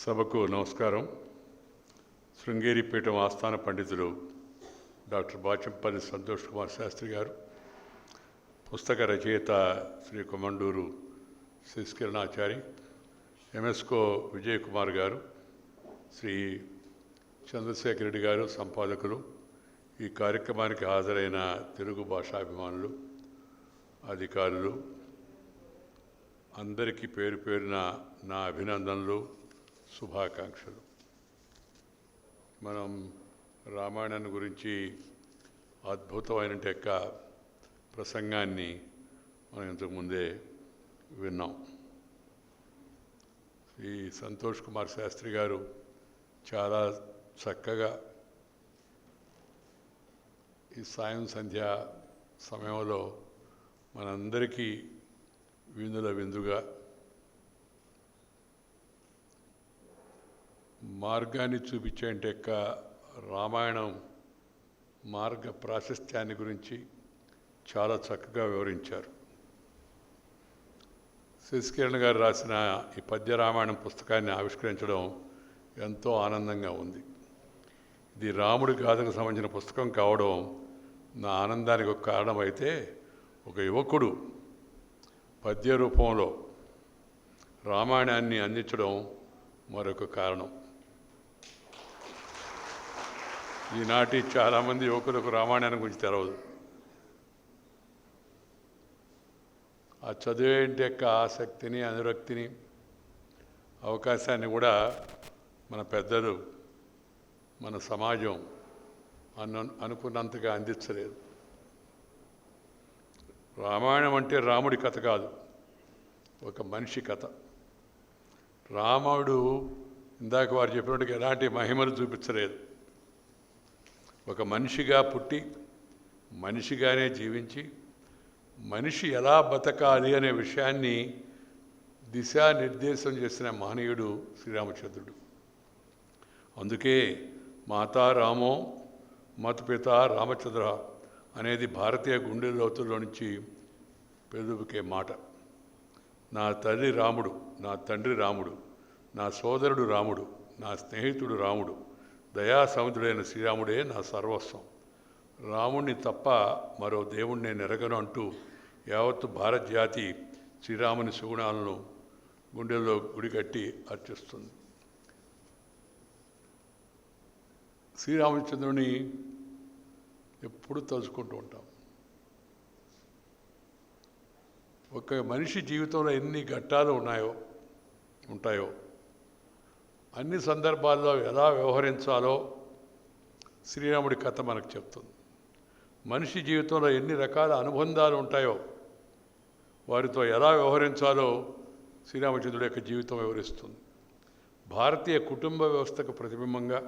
సభకు నమస్కారం. శృంగేరిపీఠం ఆస్థాన పండితులు డాక్టర్ బాచంపల్లి సంతోష్ కుమార్ శాస్త్రి గారు, పుస్తక రచయిత శ్రీ కొమండూరు శశికిరణాచారి, ఎంఎస్కో విజయ్ కుమార్ గారు, శ్రీ చంద్రశేఖర్ రెడ్డి గారు సంపాదకులు, ఈ కార్యక్రమానికి హాజరైన తెలుగు భాషాభిమానులు, అధికారులు అందరికీ పేరు పేరున నా అభినందనలు, శుభాకాంక్షలు. మనం రామాయణం గురించి అద్భుతమైన ప్రసంగాన్ని మనం ఇంతకుముందే విన్నాం. ఈ సంతోష్ కుమార్ శాస్త్రి గారు చాలా చక్కగా ఈ సాయం సంధ్య సమయంలో మనందరికీ విందుల విందుగా మార్గాన్ని చూపించే రామాయణం మార్గ ప్రాశస్త్యాన్ని గురించి చాలా చక్కగా వివరించారు. శశికిరణ్ గారు రాసిన ఈ పద్య రామాయణం పుస్తకాన్ని ఆవిష్కరించడం ఎంతో ఆనందంగా ఉంది. ఇది రాముడి గాథకు సంబంధించిన పుస్తకం కావడం నా ఆనందానికి ఒక కారణమైతే, ఒక యువకుడు పద్య రూపంలో రామాయణాన్ని అందించడం మరొక కారణం. ఈనాటి చాలామంది యువకులకు రామాయణాన్ని గురించి తెలవదు. ఆ చదివేంటి ఆసక్తిని, అనురక్తిని, అవకాశాన్ని కూడా మన పెద్దలు, మన సమాజం అనుకున్నంతగా అందించలేదు. రామాయణం అంటే రాముడి కథ కాదు, ఒక మనిషి కథ. రాముడు ఇందాక వారు చెప్పినట్టుగా ఎలాంటి మహిమలు చూపించలేదు. ఒక మనిషిగా పుట్టి, మనిషిగానే జీవించి, మనిషి ఎలా బతకాలి అనే విషయాన్ని దిశానిర్దేశం చేసిన మహనీయుడు శ్రీరామచంద్రుడు. అందుకే మాతా రామో మత్పిత రామచంద్ర అనేది భారతీయ గుండె లోతుల్లో నుంచి పెదుపుకే మాట. నా తల్లి రాముడు, నా తండ్రి రాముడు, నా సోదరుడు రాముడు, నా స్నేహితుడు రాముడు, దయా సముద్రుడైన శ్రీరాముడే నా సర్వస్వం. రాముణ్ణి తప్ప మరో దేవుణ్ణి నేను ఎరగను అంటూ యావత్తు భారత జాతి శ్రీరాముని సుగుణాలను గుండెల్లో గుడికట్టి అర్చిస్తుంది. శ్రీరామచంద్రుని ఎప్పుడు తలుచుకుంటూ ఉంటాం. ఒక మనిషి జీవితంలో ఎన్ని ఘట్టాలు ఉంటాయో అన్ని సందర్భాల్లో ఎలా వ్యవహరించాలో శ్రీరాముడి కథ మనకు చెప్తుంది. మనిషి జీవితంలో ఎన్ని రకాల అనుబంధాలు ఉంటాయో వారితో ఎలా వ్యవహరించాలో శ్రీరామచంద్రుడి యొక్క జీవితం వివరిస్తుంది. భారతీయ కుటుంబ వ్యవస్థకు ప్రతిబింబంగా,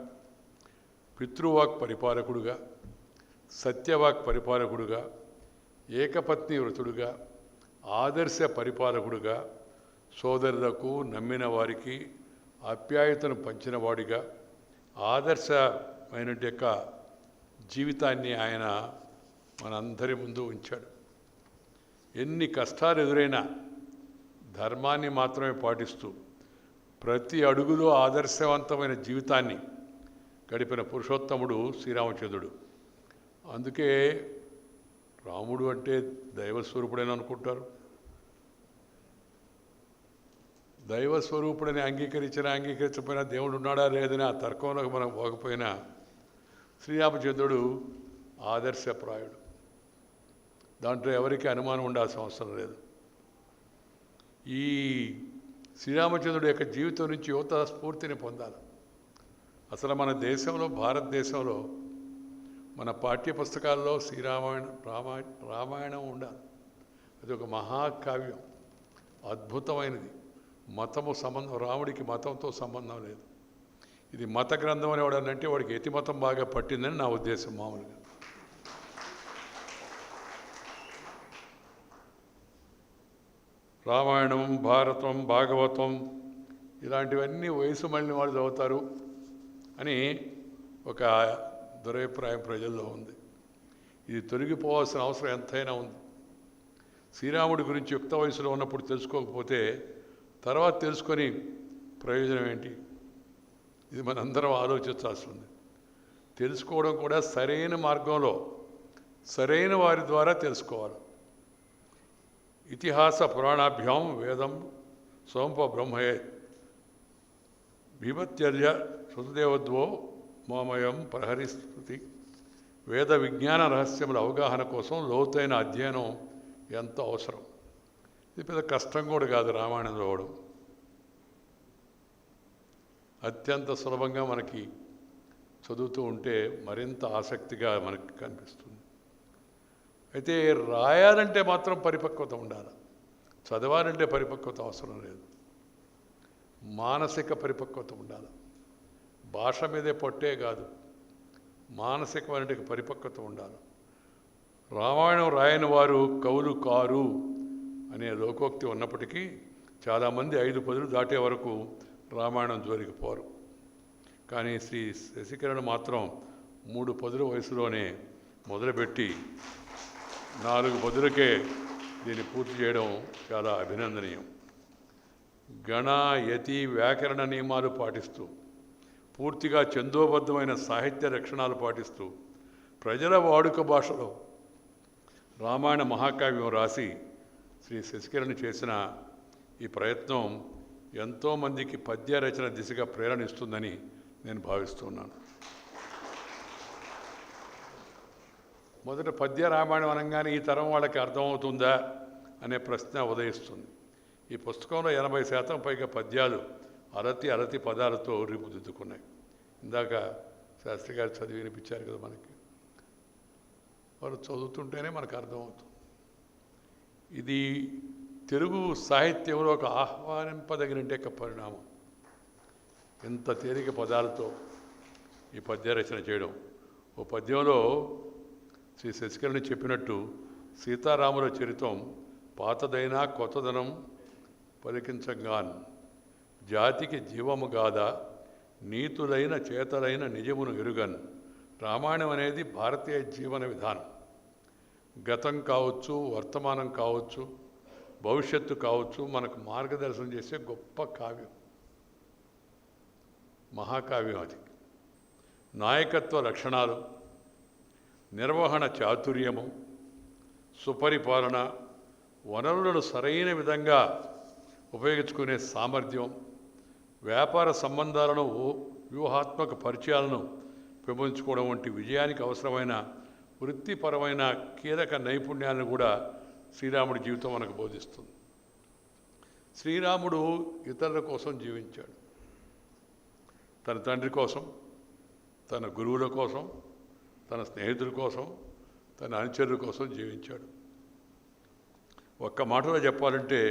పితృవాక్ పరిపాలకుడుగా, సత్యవాక్ పరిపాలకుడుగా, ఏకపత్ని వ్రతుడుగా, ఆదర్శ పరిపాలకుడుగా, సోదరులకు, నమ్మిన వారికి ఆప్యాయతను పంచినవాడిగా, ఆదర్శమైన జీవితాన్ని ఆయన మనందరి ముందు ఉంచాడు. ఎన్ని కష్టాలు ఎదురైనా ధర్మాన్ని మాత్రమే పాటిస్తూ ప్రతి అడుగులో ఆదర్శవంతమైన జీవితాన్ని గడిపిన పురుషోత్తముడు శ్రీరామచంద్రుడు. అందుకే రాముడు అంటే దైవస్వరూపుడని అనుకుంటారు. దైవస్వరూపుడని అంగీకరించకపోయినా దేవుడు ఉన్నాడా లేదని ఆ తర్కంలోకి మనం పోకపోయినా శ్రీరామచంద్రుడు ఆదర్శప్రాయుడు. దాంట్లో ఎవరికి అనుమానం ఉండాల్సిన అవసరం లేదు. ఈ శ్రీరామచంద్రుడి యొక్క జీవితం నుంచి యువత స్ఫూర్తిని పొందాలి. అసలు మన దేశంలో, భారతదేశంలో మన పాఠ్యపుస్తకాల్లో రామాయణం ఉండాలి. అది ఒక మహాకావ్యం, అద్భుతమైనది. రాముడికి మతంతో సంబంధం లేదు. ఇది మత గ్రంథం అనేవాడు వాడికి ఎతి మతం బాగా పట్టిందని నా ఉద్దేశం. మామూలుగా రామాయణం, భారతం, భాగవతం ఇలాంటివన్నీ వయసు మళ్ళిన వాళ్ళు చదువుతారు అని ఒక దురభిప్రాయం ప్రజల్లో ఉంది. ఇది తొలగిపోవాల్సిన అవసరం ఎంతైనా ఉంది. శ్రీరాముడి గురించి యుక్త వయసులో ఉన్నప్పుడు తెలుసుకోకపోతే తర్వాత తెలుసుకొని ప్రయోజనం ఏంటి? ఇది మనందరం ఆలోచించాల్సి ఉంది. తెలుసుకోవడం కూడా సరైన మార్గంలో సరైన వారి ద్వారా తెలుసుకోవాలి. ఇతిహాస పురాణాభ్యాం వేదం సోంప బ్రహ్మయే భీమత్యర్య శృతదేవద్వో మోమయం ప్రహరిస్మృతి. వేద విజ్ఞాన రహస్యముల అవగాహన కోసం లోతైన అధ్యయనం ఎంతో అవసరం. ఇది పెద్ద కష్టం కూడా కాదు. రామాయణం చదవడం అత్యంత సులభంగా మనకి చదువుతూ ఉంటే మరింత ఆసక్తిగా మనకి కనిపిస్తుంది. అయితే రాయాలంటే మాత్రం పరిపక్వత ఉండాలి. చదవాలంటే పరిపక్వత అవసరం లేదు. మానసిక పరిపక్వత ఉండాలి. భాష మీదే పట్టే కాదు, మానసికమైన పరిపక్వత ఉండాలి. రామాయణం రాయని వారు కవులు కారు అనే లోకోక్తి ఉన్నప్పటికీ చాలామంది 5 పదులు దాటే వరకు రామాయణం జోలికి పోరు. కానీ శ్రీ శశికిరణ్ మాత్రం 3 పదుల వయసులోనే మొదలుపెట్టి 4 పదులకే దీన్ని పూర్తి చేయడం చాలా అభినందనీయం. గణ యతి వ్యాకరణ నియమాలు పాటిస్తూ పూర్తిగా ఛందోబద్ధమైన సాహిత్య లక్షణాలు పాటిస్తూ ప్రజల వాడుక భాషలో రామాయణ మహాకావ్యం రాసి శ్రీ శశికిరణ్ చేసిన ఈ ప్రయత్నం ఎంతోమందికి పద్య రచన దిశగా ప్రేరణ ఇస్తుందని నేను భావిస్తున్నాను. మొదట పద్య రామాయణం అనగానే ఈ తరం వాళ్ళకి అర్థమవుతుందా అనే ప్రశ్న ఉదయిస్తుంది. ఈ పుస్తకంలో 80% పైగా పద్యాలు అరతి పదాలతో రూపుదిద్దుకున్నాయి. ఇందాక శాస్త్రి గారు చదివి వినిపించారు కదా మనకి. వారు చదువుతుంటేనే మనకు అర్థమవుతుంది. ఇది తెలుగు సాహిత్యంలో ఒక ఆహ్వానింపదగిన పరిణామం. ఎంత తేలిక పదాలతో ఈ పద్య రచన చేయడం. ఓ పద్యంలో శ్రీ శశికిరణ్ చెప్పినట్టు సీతారాముల చరితం పాతదైనా కొత్తదనం పలికించగాన్ జాతికి జీవము గాదా నీతులైన చేతలైన నిజమును ఎరుగన్. రామాయణం అనేది భారతీయ జీవన విధానం. గతం కావచ్చు, వర్తమానం కావచ్చు, భవిష్యత్తు కావచ్చు, మనకు మార్గదర్శనం చేసే గొప్ప కావ్యం, మహాకావ్యం. అది నాయకత్వ లక్షణాలు, నిర్వహణ చాతుర్యము, సుపరిపాలన, వనరులను సరైన విధంగా ఉపయోగించుకునే సామర్థ్యం, వ్యాపార సంబంధాలను వ్యూహాత్మక పరిచయాలను పెంపొందించుకోవడం వంటి విజయానికి అవసరమైన వృత్తిపరమైన కీలక నైపుణ్యాలను కూడా శ్రీరాముడి జీవితం మనకు బోధిస్తుంది. శ్రీరాముడు ఇతరుల కోసం జీవించాడు. తన తండ్రి కోసం, తన గురువుల కోసం, తన స్నేహితుల కోసం, తన అనుచరుల కోసం జీవించాడు. ఒక్క మాటలో చెప్పాలంటే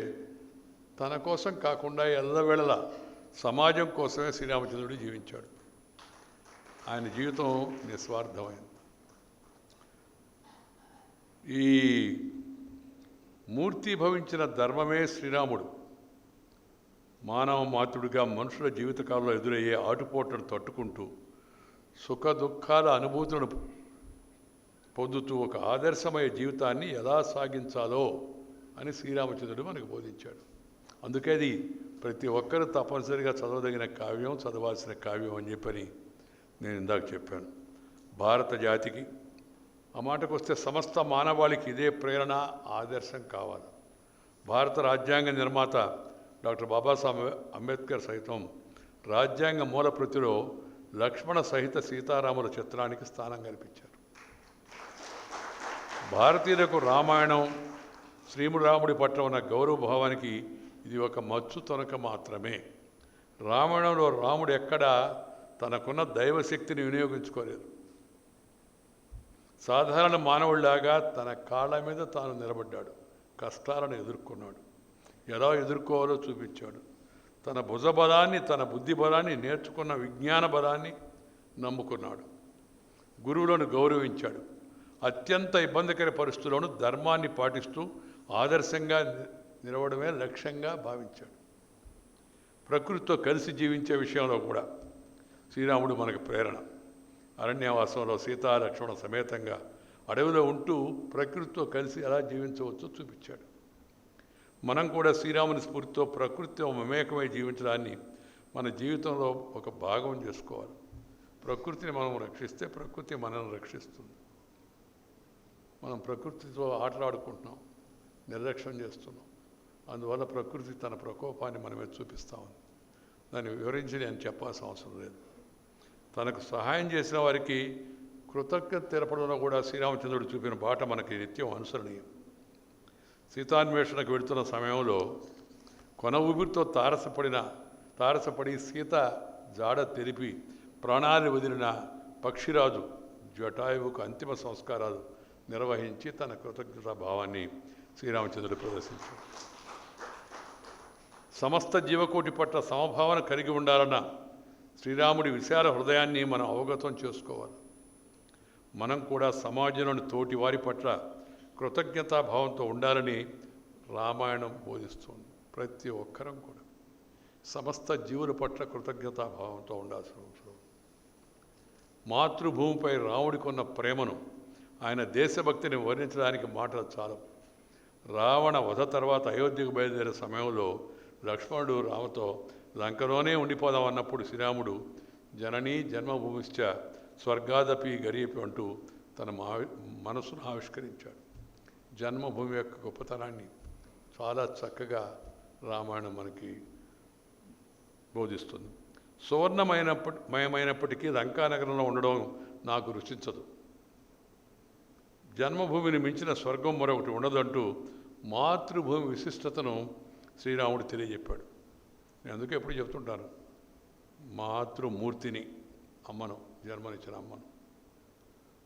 తన కోసం కాకుండా ఎల్లవేళలా సమాజం కోసమే శ్రీరామచంద్రుడు జీవించాడు. ఆయన జీవితం నిస్వార్థమైంది. ఈ మూర్తి భవించిన ధర్మమే శ్రీరాముడు. మానవ మాతృడిగా మనుషుల జీవితకాలంలో ఎదురయ్యే ఆటుపోట్లను తట్టుకుంటూ సుఖ దుఃఖాల అనుభూతులను పొందుతూ ఒక ఆదర్శమయ జీవితాన్ని ఎలా సాగించాలో అని శ్రీరామచంద్రుడు మనకు బోధించాడు. అందుకే అది ప్రతి ఒక్కరూ తప్పనిసరిగా చదవదగిన కావ్యం, చదవాల్సిన కావ్యం అని చెప్పని నేను ఇందాక చెప్పాను. భారత జాతికి, ఆ మాటకు వస్తే సమస్త మానవాళికి ఇదే ప్రేరణ, ఆదర్శం కావాలి. భారత రాజ్యాంగ నిర్మాత డాక్టర్ బాబాసాహెబ్ అంబేద్కర్ సైతం రాజ్యాంగ మూలప్రతిలో లక్ష్మణ సహిత సీతారాముల చిత్రానికి స్థానం కల్పించారు. భారతీయులకు రామాయణం, శ్రీరాముడి పట్ల ఉన్న గౌరవభావానికి ఇది ఒక మచ్చు తొనక మాత్రమే. రామాయణంలో రాముడు ఎక్కడా తనకున్న దైవశక్తిని వినియోగించుకోలేదు. సాధారణ మానవుడిలాగా తన కాళ్ళ మీద తాను నిలబడ్డాడు. కష్టాలను ఎదుర్కొన్నాడు. ఎలా ఎదుర్కోవాలో చూపించాడు. తన భుజబలాన్ని, తన బుద్ధి బలాన్ని, నేర్చుకున్న విజ్ఞాన బలాన్ని నమ్ముకున్నాడు. గురువులను గౌరవించాడు. అత్యంత ఇబ్బందికర పరిస్థితుల్లోనూ ధర్మాన్ని పాటిస్తూ ఆదర్శంగా నిలవడమే లక్ష్యంగా భావించాడు. ప్రకృతితో కలిసి జీవించే విషయంలో కూడా శ్రీరాముడు మనకు ప్రేరణ. అరణ్యవాసంలో సీతా లక్ష్మణ సమేతంగా అడవిలో ఉంటూ ప్రకృతితో కలిసి ఎలా జీవించవచ్చో చూపించాడు. మనం కూడా శ్రీరాముని స్ఫూర్తితో ప్రకృతితో మమేకమై జీవించడాన్ని మన జీవితంలో ఒక భాగం చేసుకోవాలి. ప్రకృతిని మనం రక్షిస్తే ప్రకృతి మనల్ని రక్షిస్తుంది. మనం ప్రకృతితో ఆటలాడుకుంటున్నాం, నిర్లక్ష్యం చేస్తున్నాం. అందువల్ల ప్రకృతి తన ప్రకోపాన్ని మన మీద చూపిస్తూ ఉంది. దాన్ని వివరించి నేను చెప్పాల్సిన అవసరం లేదు. తనకు సహాయం చేసిన వారికి కృతజ్ఞత తెలపడంలో కూడా శ్రీరామచంద్రుడు చూపిన బాట మనకి నిత్యం అనుసరణీయం. సీతాన్వేషణకు వెళుతున్న సమయంలో కొన ఊపిరితో తారసపడి సీత జాడ తెలిపి ప్రాణాలు వదిలిన పక్షిరాజు జటాయువుకు అంతిమ సంస్కారాలు నిర్వహించి తన కృతజ్ఞతా భావాన్ని శ్రీరామచంద్రుడు ప్రదర్శించాడు. సమస్త జీవకోటి పట్ల సమభావన కలిగి ఉండాలన్న శ్రీరాముడి విశాల హృదయాన్ని మనం అవగతం చేసుకోవాలి. మనం కూడా సమాజంలోని తోటి వారి పట్ల కృతజ్ఞతాభావంతో ఉండాలని రామాయణం బోధిస్తుంది. ప్రతి ఒక్కరం కూడా సమస్త జీవుల పట్ల కృతజ్ఞతాభావంతో ఉండాల్సిన అవసరం. మాతృభూమిపై రాముడికి ఉన్న ప్రేమను, ఆయన దేశభక్తిని వర్ణించడానికి మాటలు చాలు. రావణ వధ తర్వాత అయోధ్యకు బయలుదేరే సమయంలో లక్ష్మణుడు రామతో లంకలోనే ఉండిపోదాం అన్నప్పుడు శ్రీరాముడు జననీ జన్మభూమిశ్చ స్వర్గాదపి గరీపి అంటూ తన మనసును ఆవిష్కరించాడు. జన్మభూమి యొక్క గొప్పతనాన్ని చాలా చక్కగా రామాయణం మనకి బోధిస్తుంది. సువర్ణమయమైనప్పటికీ లంకానగరంలో ఉండడం నాకు రుచించదు. జన్మభూమిని మించిన స్వర్గం మరొకటి ఉండదంటూ మాతృభూమి విశిష్టతను శ్రీరాముడు తెలియజెప్పాడు. నేను అందుకే ఎప్పుడు చెప్తుంటాను, మాతృమూర్తిని, అమ్మను, జన్మనిచ్చిన అమ్మను,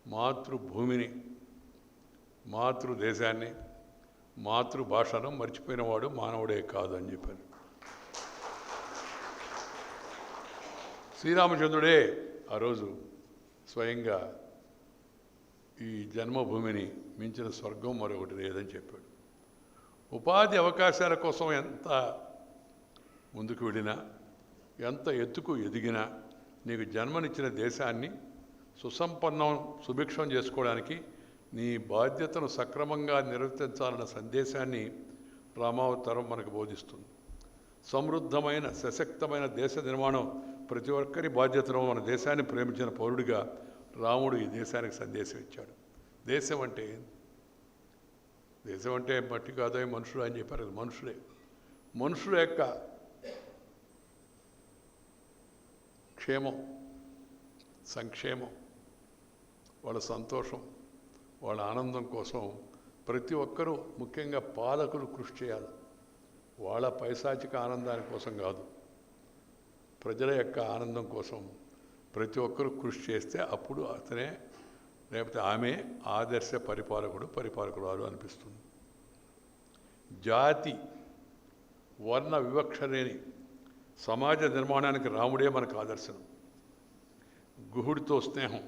మాతృభూమిని, మాతృదేశాన్ని, మాతృభాషను మర్చిపోయినవాడు మానవుడే కాదు అని చెప్పాను. శ్రీరామచంద్రుడే ఆ రోజు స్వయంగా ఈ జన్మభూమిని మించిన స్వర్గం మరొకటి లేదని చెప్పాడు. ఉపాధి అవకాశాల కోసం ఎంత ముందుకు వెళ్ళినా, ఎంత ఎత్తుకు ఎదిగినా, నీకు జన్మనిచ్చిన దేశాన్ని సుసంపన్నం సుభిక్షం చేసుకోవడానికి నీ బాధ్యతను సక్రమంగా నిర్వర్తించాలన్న సందేశాన్ని రామావతారం మనకు బోధిస్తుంది. సమృద్ధమైన సశక్తమైన దేశ నిర్మాణం ప్రతి ఒక్కరి బాధ్యతను మన దేశాన్ని ప్రేమించిన పౌరుడిగా రాముడు ఈ దేశానికి సందేశం ఇచ్చాడు. దేశం అంటే మట్టి కాదో మనుషులు అని చెప్పారు. మనుషుల యొక్క క్షేమం, సంక్షేమం, వాళ్ళ సంతోషం, వాళ్ళ ఆనందం కోసం ప్రతి ఒక్కరూ, ముఖ్యంగా పాలకులు కృషి చేయాలి. వాళ్ళ పైశాచిక ఆనందాని కోసం కాదు, ప్రజల యొక్క ఆనందం కోసం ప్రతి ఒక్కరూ కృషి చేస్తే అప్పుడు అతనే లేకపోతే ఆమె ఆదర్శ పరిపాలకురాలు అనిపిస్తుంది. జాతి వర్ణ వివక్ష లేని సమాజ నిర్మాణానికి రాముడే మనకు ఆదర్శనం. గుహుడితో స్నేహం,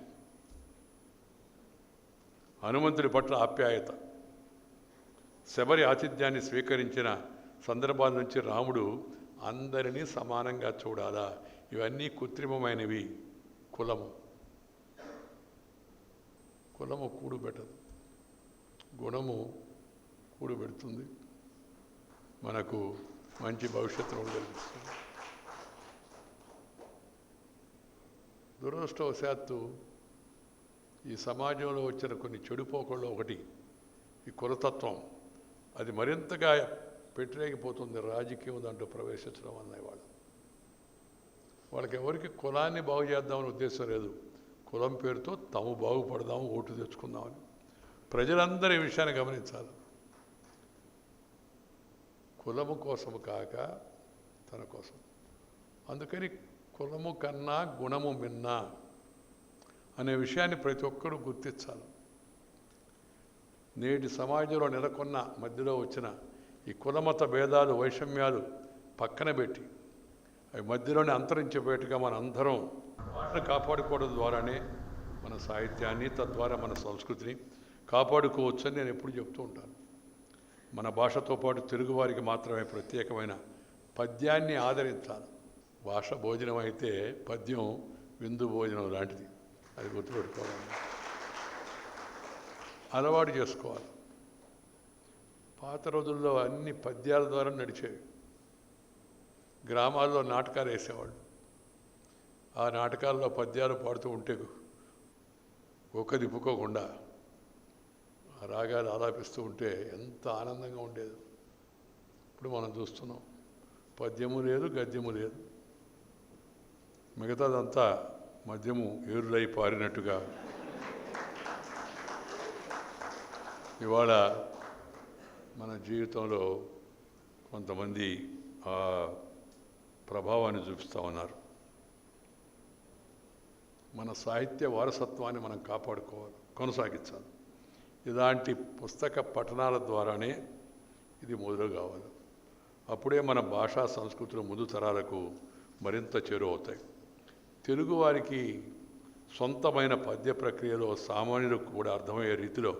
హనుమంతుడి పట్ల ఆప్యాయత, శబరి ఆతిథ్యాన్ని స్వీకరించిన సందర్భాల నుంచి రాముడు అందరినీ సమానంగా చూడాలా. ఇవన్నీ కృత్రిమమైనవి. కులము కూడుబెట్టదు, గుణము కూడుబెడుతుంది, మనకు మంచి భవిష్యత్తును కలిగిస్తుంది. దురదృష్టవశాత్తు ఈ సమాజంలో వచ్చిన కొన్ని చెడుపోకల్లో ఒకటి ఈ కులతత్వం. అది మరింతగా పెట్టలేకపోతుంది రాజకీయం దాంట్లో ప్రవేశించడం అన్నవాళ్ళు. వాళ్ళకి ఎవరికి కులాన్ని బాగు చేద్దామని ఉద్దేశం లేదు. కులం పేరుతో తాము బాగుపడదాము, ఓటు తెచ్చుకుందామని. ప్రజలందరూ ఈ విషయాన్ని గమనించాలి. కులము కోసము కాక తన కోసం. అందుకని కులము కన్నా గుణము మిన్నా అనే విషయాన్ని ప్రతి ఒక్కరూ గుర్తించాలి. నేటి సమాజంలో నెలకొన్న మధ్యలో వచ్చిన ఈ కులమత భేదాలు, వైషమ్యాలు పక్కన పెట్టి అవి మధ్యలోనే అంతరించిపోయేట్టుగా మన అందరం కాపాడుకోవడం ద్వారానే మన సాహిత్యాన్ని, తద్వారా మన సంస్కృతిని కాపాడుకోవచ్చని నేను ఎప్పుడు చెప్తూ ఉంటాను. మన భాషతో పాటు తెలుగువారికి మాత్రమే ప్రత్యేకమైన పద్యాన్ని ఆదరించాలి. భాష భోజనం అయితే పద్యం విందు భోజనం లాంటిది. అది గుర్తుపెట్టుకోవాలి, అలవాటు చేసుకోవాలి. పాత రోజుల్లో అన్ని పద్యాల ద్వారా నడిచేవి. గ్రామాల్లో నాటకాలు వేసేవాళ్ళు. ఆ నాటకాల్లో పద్యాలు పాడుతూ ఉంటే ఒక్క దిప్పుకోకుండా ఆ రాగాలు ఆలాపిస్తూ ఉంటే ఎంత ఆనందంగా ఉండేది. ఇప్పుడు మనం చూస్తున్నాం, పద్యము లేదు, గద్యము లేదు, మిగతాదంతా మద్యము ఏరులై పారినట్టుగా ఇవాళ మన జీవితంలో కొంతమంది ఆ ప్రభావాన్ని చూపిస్తూ ఉన్నారు. మన సాహిత్య వారసత్వాన్ని మనం కాపాడుకోవాలి, కొనసాగించాలి. ఇలాంటి పుస్తక పఠనాల ద్వారానే ఇది మొదలు కావాలి. అప్పుడే మన భాషా సంస్కృతులు ముందు తరాలకు మరింత చేరువవుతాయి. తెలుగువారికి సొంతమైన పద్య ప్రక్రియలో సామాన్యులకు కూడా అర్థమయ్యే రీతిలో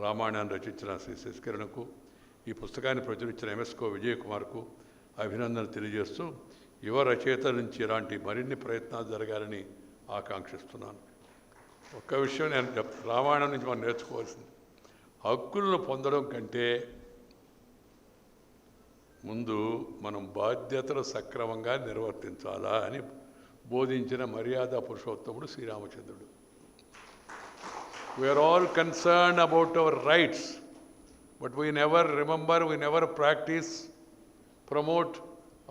రామాయణాన్ని రచించిన శ్రీ శశికిరణకు, ఈ పుస్తకాన్ని ప్రచురించిన ఎంఎస్కో విజయకుమార్కు అభినందనలు తెలియజేస్తూ యువ రచయితల నుంచి ఇలాంటి మరిన్ని ప్రయత్నాలు జరగాలని ఆకాంక్షిస్తున్నాను. ఒక్క విషయం నేను రామాయణం నుంచి మనం నేర్చుకోవాల్సింది, హక్కులను పొందడం కంటే ముందు మనం బాధ్యతలు సక్రమంగా నిర్వర్తించాలా అని బోధించిన మర్యాద పురుషోత్తముడు శ్రీరామచంద్రుడు. We are all concerned about our rights, but we never remember, we never practice, promote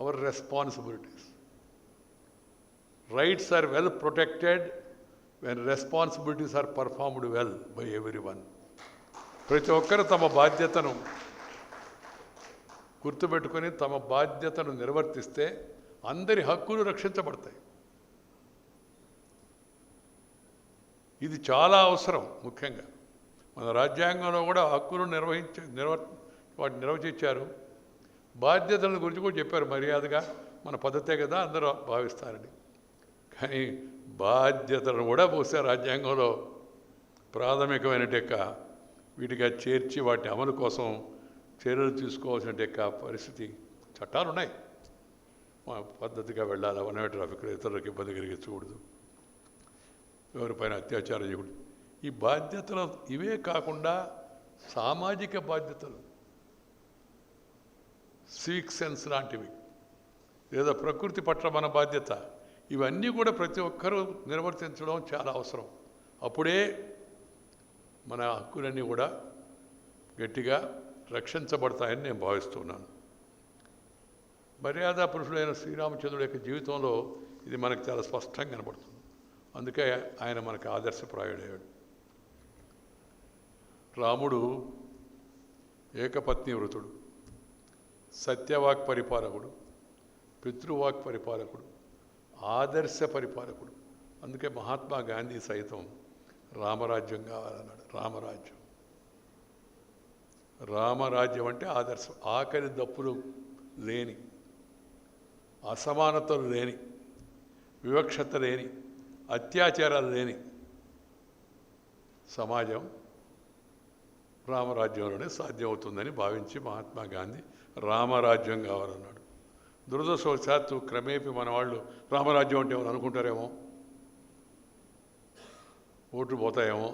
our responsibilities. Rights are well protected when responsibilities are performed well by everyone. ప్రతి ఒక్కరు తమ బాధ్యతను గుర్తుపెట్టుకొని తమ బాధ్యతను నిర్వర్తిస్తే అందరి హక్కులు రక్షించబడతాయి. ఇది చాలా అవసరం. ముఖ్యంగా మన రాజ్యాంగంలో కూడా హక్కులు వాటిని నిర్వచించారు. బాధ్యతల గురించి కూడా చెప్పారు మర్యాదగా, మన పద్ధతే కదా అందరూ భావిస్తారని. కానీ బాధ్యతలను కూడా బహుశా రాజ్యాంగంలో ప్రాథమికమైన వీటిగా చేర్చి వాటి అమలు కోసం చర్యలు తీసుకోవాల్సిన పరిస్థితి చట్టాలు ఉన్నాయి. పద్ధతిగా వెళ్ళాలి, వన్ ట్రాఫిక్ ఇతరులకు ఇబ్బంది కలిగించకూడదు, ఎవరిపైన అత్యాచారం చేయకూడదు. ఈ బాధ్యతలు ఇవే కాకుండా సామాజిక బాధ్యతలు, సివిక్ సెన్స్ లాంటివి, లేదా ప్రకృతి పట్ల మన బాధ్యత, ఇవన్నీ కూడా ప్రతి ఒక్కరూ నిర్వర్తించడం చాలా అవసరం. అప్పుడే మన హక్కులన్నీ కూడా గట్టిగా రక్షించబడతాయని నేను భావిస్తున్నాను. మర్యాద పురుషుడైన శ్రీరామచంద్రుడి యొక్క జీవితంలో ఇది మనకు చాలా స్పష్టంగా కనబడుతుంది. అందుకే ఆయన మనకు ఆదర్శప్రాయుడయ్యాడు. రాముడు ఏకపత్ని వృతుడు, సత్యవాక్ పరిపాలకుడు, పితృవాక్ పరిపాలకుడు, ఆదర్శ పరిపాలకుడు. అందుకే మహాత్మా గాంధీ సైతం రామరాజ్యం కావాలన్నాడు. రామరాజ్యం అంటే ఆదర్శం. ఆకలి దప్పులు లేని, అసమానతలు లేని, వివక్షత లేని, అత్యాచారాలు లేని సమాజం రామరాజ్యంలోనే సాధ్యమవుతుందని భావించి మహాత్మా గాంధీ రామరాజ్యం కావాలన్నాడు. దురదృష్టవశాత్తు క్రమేపీ మన వాళ్ళు రామరాజ్యం అంటే ఎవరు అనుకుంటారేమో, ఓట్లు పోతాయేమో,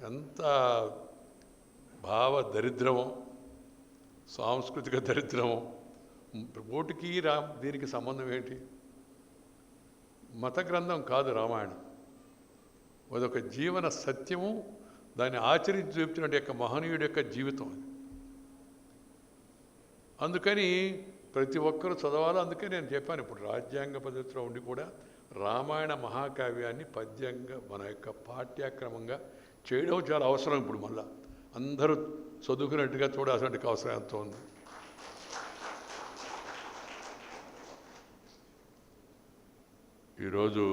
ఎంత భావ దరిద్రమో, సాంస్కృతిక దరిద్రమో. ఓటుకి దీనికి సంబంధం ఏంటి? మత గ్రంథం కాదు రామాయణం, అదొక జీవన సత్యము. దాన్ని ఆచరించి చూపుతున్న యొక్క మహనీయుడి యొక్క జీవితం అది. అందుకని ప్రతి ఒక్కరూ చదవాలి. అందుకే నేను చెప్పాను, ఇప్పుడు రాజ్యాంగ పద్ధతిలో ఉండి కూడా రామాయణ మహాకావ్యాన్ని పద్యంగా మన యొక్క పాఠ్యక్రమంగా చేయడం చాలా అవసరం. ఇప్పుడు మళ్ళా అందరూ చదువుకున్నట్టుగా చూడాల్సిన అవసరం ఎంతో ఉంది. ఈరోజు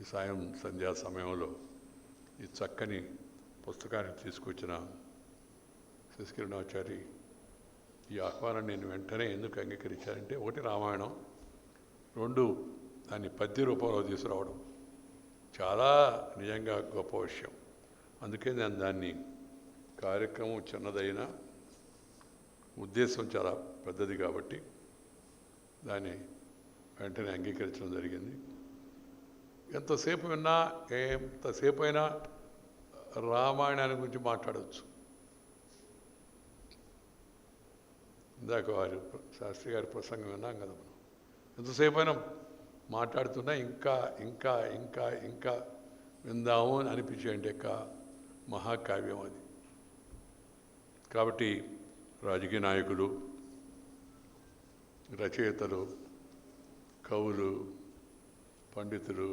ఈ సంధ్యా సమయంలో ఈ చక్కని పుస్తకాన్ని తీసుకొచ్చిన శశికిరణాచారి ఈ ఆహ్వానం నేను వెంటనే ఎందుకు అంగీకరించానంటే, ఒకటి రామాయణం, రెండు దాన్ని పద్య రూపంలో తీసుకురావడం చాలా నిజంగా గొప్ప విషయం. అందుకే నేను దాన్ని కార్యక్రమం చిన్నదైనా ఉద్దేశం చాలా పెద్దది కాబట్టి దాన్ని వెంటనే అంగీకరించడం జరిగింది. ఎంతసేపు విన్నా ఎంతసేపు అయినా రామాయణాన్ని గురించి మాట్లాడవచ్చు. ఇందాక వారు శాస్త్రి గారి ప్రసంగం విన్నాం కదా మనం. ఎంతసేపు అయినా మాట్లాడుతున్నా ఇంకా ఇంకా ఇంకా ఇంకా విందాము అని అనిపించే యొక్క మహాకావ్యం అది. కాబట్టి రాజకీయ నాయకులు, రచయితలు, కవులు, పండితులు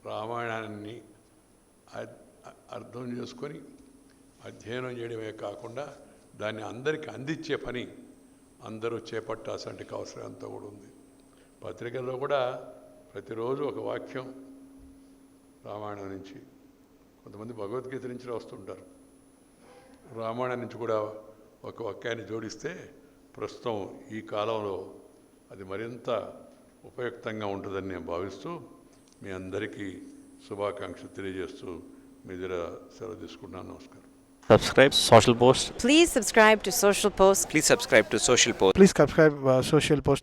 రామాయణాన్ని అర్థం చేసుకొని అధ్యయనం చేయడమే కాకుండా దాన్ని అందరికీ అందించే పని అందరూ చేపట్టాల్సిన అవసరం అంతా కూడా ఉంది. పత్రికల్లో కూడా ప్రతిరోజు ఒక వాక్యం రామాయణం నుంచి, కొంతమంది భగవద్గీత నుంచి వస్తుంటారు. రామాయణం నుంచి కూడా ఒక వాక్యాన్ని జోడిస్తే ప్రస్తుతం ఈ కాలంలో అది మరింత ఉపయుక్తంగా ఉంటుందని నేను భావిస్తూ మీ అందరికీ శుభాకాంక్షలు తెలియజేస్తూ మీ దగ్గర సెలవు తీసుకుంటున్నాను. నమస్కారం. Subscribe Social Post. Please subscribe to Social Post. Please subscribe to Social Post. Please subscribe Social Post.